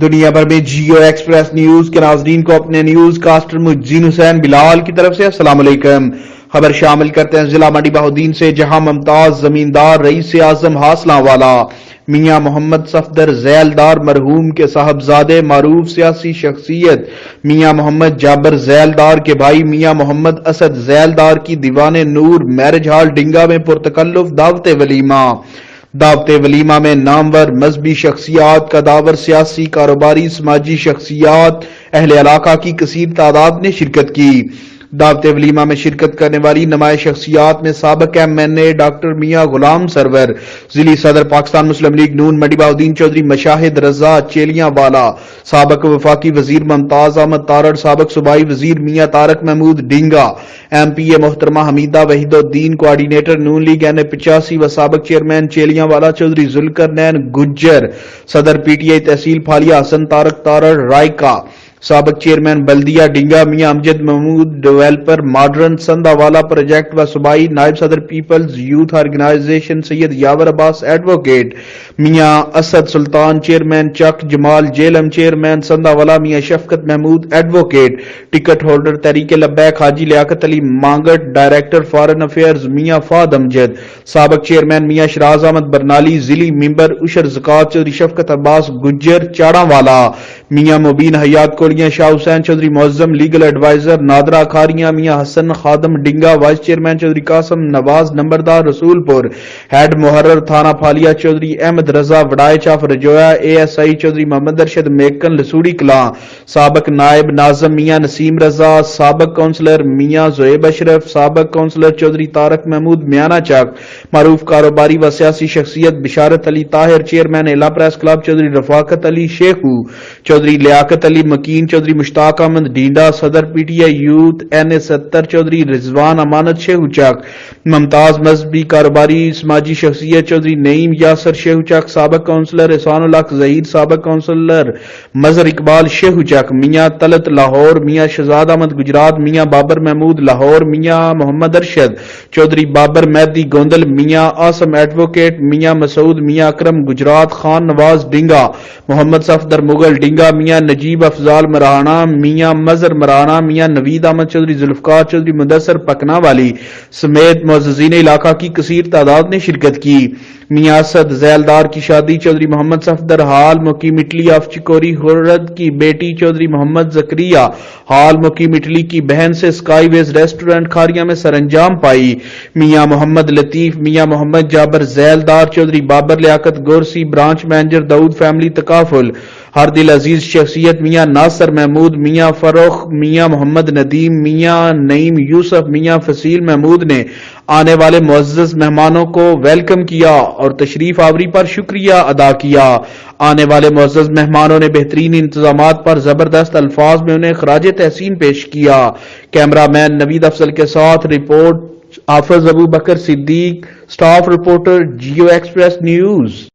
دنیا بھر میں جیو ایکسپریس نیوز کے ناظرین کو اپنے نیوز کاسٹر محدثین حسین بلال کی طرف سے السلام علیکم۔ خبر شامل کرتے ہیں ضلع منڈی بہاؤالدین سے، جہاں ممتاز زمیندار رئیس اعظم حاصلاں والا میاں محمد صفدر ذیلدار مرحوم کے صاحبزادے معروف سیاسی شخصیت میاں محمد جابر ذیلدار کے بھائی میاں محمد اسد ذیلدار کی دیوان نور میرج ہال ڈنگا میں پرتکلف دعوت ولیمہ میں نامور مذہبی شخصیات، قداور سیاسی، کاروباری، سماجی شخصیات، اہل علاقہ کی کثیر تعداد نے شرکت کی۔ دعوت ولیمہ میں شرکت کرنے والی نمایاں شخصیات میں سابق MNA ڈاکٹر میاں غلام سرور، ضلعی صدر پاکستان مسلم لیگ نون منڈی بہاؤالدین چودھری مشاہد رضا چیلیاں والا، سابق وفاقی وزیر ممتاز احمد تارڑ، سابق صوبائی وزیر میاں طارق محمود ڈینگا، MPA محترمہ حمیدہ وحید الدین، کوآرڈینیٹر نون لیگ NA85 و سابق چیئرمین چیلیاں والا چودھری ذوالقرنین گجر، صدر PTI تحصیل پھالیا حسن طارق تارڑ رائکا، سابق چیئرمین بلدیہ ڈنگا میاں امجد محمود، ڈیولپر ماڈرن سندھا والا پروجیکٹ و صوبائی نائب صدر پیپلز یوتھ آرگنائزیشن سید یاور عباس ایڈوکیٹ، میاں اسد سلطان چیئرمین چک جمال جیلم، چیئرمین سندھا والا میاں شفقت Mahmood advocate, ticket holder Tehreek Labbaik حاجی Liaquat Ali Mangat, director foreign affairs میاں فہد امجد، سابق چیئرمین میاں شراز احمد برنالی، ضلعی ممبر عشر زکوٰۃ چودھری شفقت عباس گجر چاڑاں والا، میاں مبین حیات کوڑیاں شاہ حسین چودھری معظم لیگل ایڈوائزر نادرہ کھاریاں، میاں حسن خادم ڈنگا، وائس چیئرمین چودھری قاسم نواز نمبردار رسول پور، ہیڈ محرر تھانہ پھالیا چودھری احمد رضا وڈائے چاف رجویا، ASI چودھری محمد ارشد میکن لسوڑی کلاں، سابق نائب ناظم میاں نسیم رضا، سابق کونسلر میاں زہیب اشرف، سابق کونسلر چودھری طارق محمود میانہ چک، معروف کاروباری و سیاسی شخصیت بشارت علی طاہر، چیئرمین اعلیٰ پریس کلب چودھری رفاقت علی شیخو، چودھری لیاقت علی مکین، چودھری مشتاق احمد ڈینڈا، صدر PTI یوتھ NA70 چودھری رضوان امانت شیخو چک، ممتاز مذہبی کاروباری سماجی شخصیت چودھری نعیم یاسر شیخو چک، سابق کونسلر احسان الحق ظہیر، سابق کونسلر مظہر اقبال شیخو چک، میاں طلعت لاہور، میاں شہزاد احمد گجرات، میاں بابر محمود لاہور، میاں محمد ارشد چودھری بابر مہدی گوندل، میاں آسم ایڈوکیٹ، میاں مسعود میاں اکرم گجرات، خان نواز ڈنگا، محمد صفدر مغل ڈنگا، میاں نجیب افضال مرانا، میاں مظہر مرانا، میاں نوید احمد چودھری ذوالفقار چودھری مدثر پکنا والی سمیت معززین علاقہ کی کثیر تعداد نے شرکت کی۔ میاں اسد ذیلدار کی شادی چودھری محمد صفدر حال مقیم اٹلی آف چکوری خرد کی بیٹی چودھری محمد زکریا حال مقیم اٹلی کی بہن سے اسکائی ویز ریسٹورنٹ کھاریاں میں سر انجام پائی۔ میاں محمد لطیف میاں محمد جابر ذیلدار چودھری بابر لیاقت گورسی، برانچ مینیجر داؤد فیملی تکافل، ہر دل عزیز شخصیت میاں ناصر محمود، میاں فروخ، میاں محمد ندیم، میاں نعیم یوسف، میاں فصیل محمود نے آنے والے معزز مہمانوں کو ویلکم کیا اور تشریف آوری پر شکریہ ادا کیا۔ آنے والے معزز مہمانوں نے بہترین انتظامات پر زبردست الفاظ میں انہیں خراج تحسین پیش کیا۔ کیمرہ مین نوید افضل کے ساتھ report Hafiz Abu Bakar Siddique, staff reporter Geo Express news.